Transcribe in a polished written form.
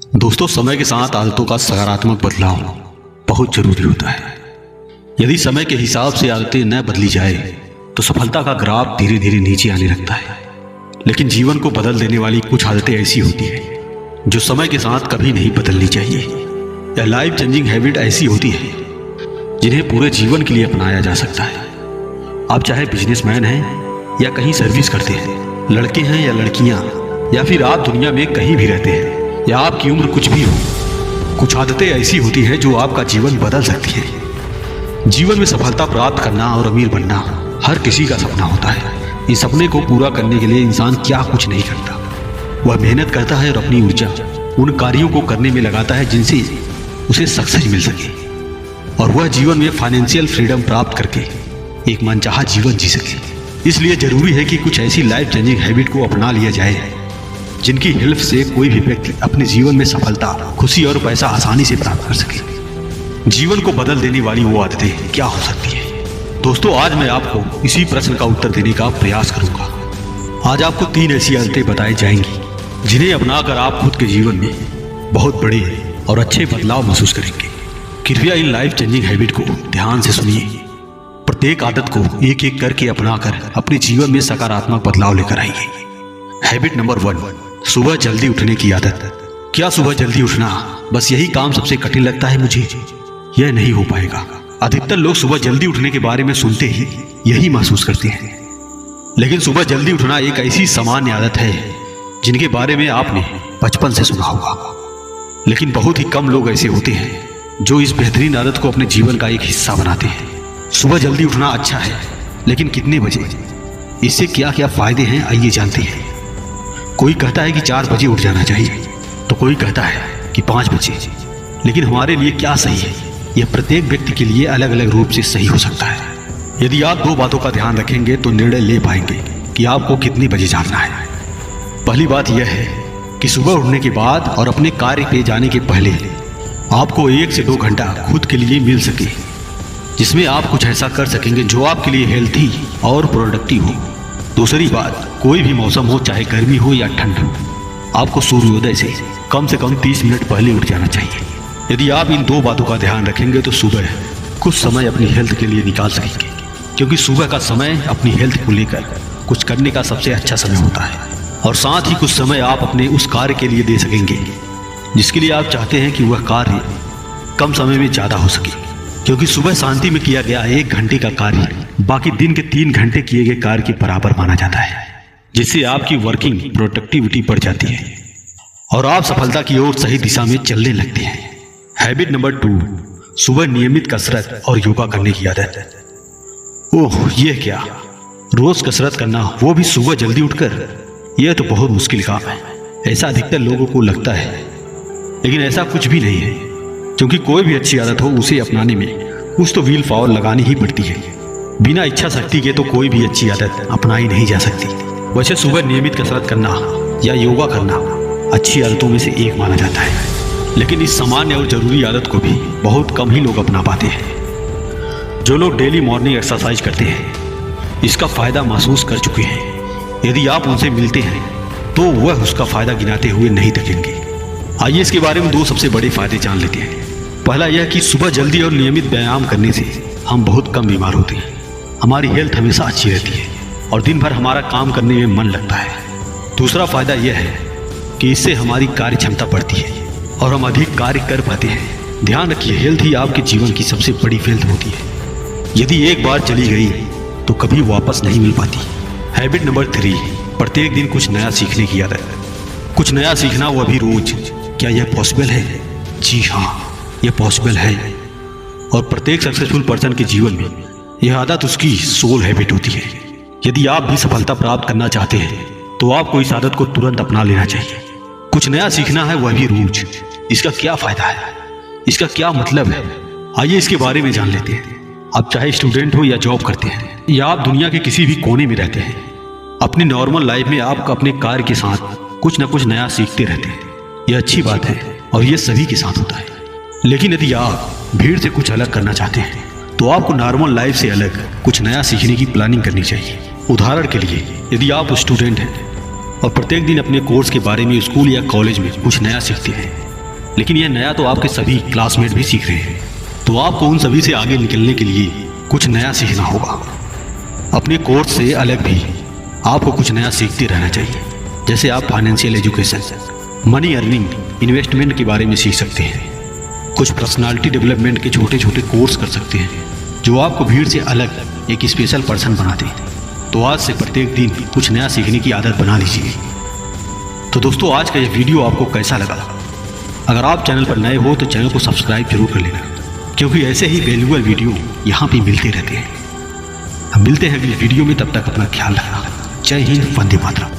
दोस्तों, समय के साथ आदतों का सकारात्मक बदलाव बहुत जरूरी होता है। यदि समय के हिसाब से आदतें न बदली जाए तो सफलता का ग्राफ धीरे धीरे नीचे आने लगता है। लेकिन जीवन को बदल देने वाली कुछ आदतें ऐसी होती हैं जो समय के साथ कभी नहीं बदलनी चाहिए। यह लाइफ चेंजिंग हैबिट ऐसी होती है जिन्हें पूरे जीवन के लिए अपनाया जा सकता है। आप चाहे बिजनेसमैन हैं या कहीं सर्विस करते हैं, लड़के हैं या लड़कियां, या फिर आप दुनिया में कहीं भी रहते हैं या आपकी उम्र कुछ भी हो, कुछ आदतें ऐसी होती हैं जो आपका जीवन बदल सकती हैं। जीवन में सफलता प्राप्त करना और अमीर बनना हर किसी का सपना होता है। इस सपने को पूरा करने के लिए इंसान क्या कुछ नहीं करता, वह मेहनत करता है और अपनी ऊर्जा उन कार्यों को करने में लगाता है जिनसे उसे सक्सेस मिल सके और वह जीवन में फाइनेंशियल फ्रीडम प्राप्त करके एक मनचाहा जीवन जी सके। इसलिए जरूरी है कि कुछ ऐसी लाइफ चेंजिंग हैबिट को अपना लिया जाए जिनकी हेल्प से कोई भी व्यक्ति अपने जीवन में सफलता, खुशी और पैसा आसानी से प्राप्त कर सके। जीवन को बदल देने वाली वो आदतें क्या हो सकती है? दोस्तों, आज मैं आपको इसी प्रश्न का उत्तर देने का प्रयास करूंगा। आज आपको 3 ऐसी आदतें बताई जाएंगी जिन्हें अपनाकर आप खुद के जीवन में बहुत बड़े और अच्छे बदलाव महसूस करेंगे। कृपया इन लाइफ चेंजिंग हैबिट को ध्यान से सुनिए। प्रत्येक आदत को एक एक करके अपनाकर अपने जीवन में सकारात्मक बदलाव लेकर आइए। हैबिट नंबर 1, सुबह जल्दी उठने की आदत। क्या सुबह जल्दी उठना बस यही काम सबसे कठिन लगता है मुझे? यह नहीं हो पाएगा। अधिकतर लोग सुबह जल्दी उठने के बारे में सुनते ही यही महसूस करते हैं। लेकिन सुबह जल्दी उठना एक ऐसी सामान्य आदत है जिनके बारे में आपने बचपन से सुना होगा, लेकिन बहुत ही कम लोग ऐसे होते हैं जो इस बेहतरीन आदत को अपने जीवन का एक हिस्सा बनाते हैं। सुबह जल्दी उठना अच्छा है, लेकिन कितने बजे? इससे क्या क्या फायदे हैं, आइए जानते हैं। कोई कहता है कि 4 बजे उठ जाना चाहिए, तो कोई कहता है कि 5 बजे। लेकिन हमारे लिए क्या सही है, यह प्रत्येक व्यक्ति के लिए अलग अलग रूप से सही हो सकता है। यदि आप 2 बातों का ध्यान रखेंगे तो निर्णय ले पाएंगे कि आपको कितने बजे जागना है। पहली बात यह है कि सुबह उठने के बाद और अपने कार्य पे जाने के पहले आपको 1 से 2 घंटा खुद के लिए मिल सके, जिसमें आप कुछ ऐसा कर सकेंगे जो आपके लिए हेल्थी और प्रोडक्टिव हो। दूसरी बात, कोई भी मौसम हो, चाहे गर्मी हो या ठंड हो, आपको सूर्योदय से कम 30 मिनट पहले उठ जाना चाहिए। यदि आप इन 2 बातों का ध्यान रखेंगे तो सुबह कुछ समय अपनी हेल्थ के लिए निकाल सकेंगे, क्योंकि सुबह का समय अपनी हेल्थ को लेकर कुछ करने का सबसे अच्छा समय होता है। और साथ ही कुछ समय आप अपने उस कार्य के लिए दे सकेंगे जिसके लिए आप चाहते हैं कि वह कार्य कम समय में ज़्यादा हो सके, क्योंकि सुबह शांति में किया गया 1 घंटे का कार्य बाकी दिन के 3 घंटे किए गए कार्य के बराबर माना जाता है, जिससे आपकी वर्किंग प्रोडक्टिविटी बढ़ जाती है और आप सफलता की ओर सही दिशा में चलने लगते हैं। हैबिट नंबर 2, सुबह नियमित कसरत और योगा करने की आदत। ओह, यह क्या? रोज कसरत करना, वो भी सुबह जल्दी उठकर? यह तो बहुत मुश्किल काम है, ऐसा अधिकतर लोगों को लगता है। लेकिन ऐसा कुछ भी नहीं है, क्योंकि कोई भी अच्छी आदत हो उसे अपनाने में कुछ तो व्हील पावर लगानी ही पड़ती है। बिना इच्छा शक्ति के तो कोई भी अच्छी आदत अपनाई नहीं जा सकती। वैसे सुबह नियमित कसरत करना या योगा करना अच्छी आदतों में से एक माना जाता है, लेकिन इस सामान्य और जरूरी आदत को भी बहुत कम ही लोग अपना पाते हैं। जो लोग डेली मॉर्निंग एक्सरसाइज करते हैं इसका फायदा महसूस कर चुके हैं। यदि आप उनसे मिलते हैं तो वह उसका फायदा गिनाते हुए नहीं थकेंगे। आइए इसके बारे में 2 सबसे बड़े फायदे जान लेते हैं। पहला यह कि सुबह जल्दी और नियमित व्यायाम करने से हम बहुत कम बीमार होते हैं। हमारी हेल्थ हमेशा अच्छी रहती है और दिन भर हमारा काम करने में मन लगता है। दूसरा फायदा यह है कि इससे हमारी कार्य क्षमता बढ़ती है और हम अधिक कार्य कर पाते हैं। ध्यान रखिए, हेल्थ ही आपके जीवन की सबसे बड़ी वेल्थ होती है। यदि एक बार चली गई तो कभी वापस नहीं मिल पाती। हैबिट नंबर 3, प्रत्येक दिन कुछ नया सीखने की आदत। कुछ नया सीखना, वो भी रोज। क्या यह पॉसिबल है? जी हाँ, यह पॉसिबल है। और प्रत्येक सक्सेसफुल पर्सन के जीवन में यह आदत उसकी सोल हैबिट होती है। यदि आप भी सफलता प्राप्त करना चाहते हैं तो आपको इस आदत को तुरंत अपना लेना चाहिए। कुछ नया सीखना है, वह भी रोज। इसका क्या फायदा है, इसका क्या मतलब है, आइए इसके बारे में जान लेते हैं। आप चाहे स्टूडेंट हो या जॉब करते हैं या आप दुनिया के किसी भी कोने में रहते हैं, अपनी नॉर्मल लाइफ में आप अपने कार्य के साथ कुछ न कुछ नया सीखते रहते हैं। यह अच्छी बात है और यह सभी के साथ होता है। लेकिन यदि आप भीड़ से कुछ अलग करना चाहते हैं तो आपको नॉर्मल लाइफ से अलग कुछ नया सीखने की प्लानिंग करनी चाहिए। उदाहरण के लिए, यदि आप स्टूडेंट हैं और प्रत्येक दिन अपने कोर्स के बारे में स्कूल या कॉलेज में कुछ नया सीखते हैं लेकिन यह नया तो आपके सभी क्लासमेट भी सीख रहे हैं। तो आपको उन सभी से आगे निकलने के लिए कुछ नया सीखना होगा। अपने कोर्स से अलग भी आपको कुछ नया सीखते रहना चाहिए। जैसे आप financial education, money earning, investment के बारे में सीख सकते हैं। कुछ पर्सनालिटी डेवलपमेंट के छोटे छोटे कोर्स कर सकते हैं जो आपको भीड़ से अलग एक स्पेशल पर्सन बनाते हैं। तो आज से प्रत्येक दिन कुछ नया सीखने की आदत बना लीजिए। तो दोस्तों, आज का यह वीडियो आपको कैसा लगा? अगर आप चैनल पर नए हो तो चैनल को सब्सक्राइब जरूर कर लेना, क्योंकि ऐसे ही वैल्यूएबल वीडियो यहाँ पे मिलते रहते हैं। हम मिलते हैं अगले वीडियो में, तब तक अपना ख्याल रखना। जय हिंद, वंदे मातरम।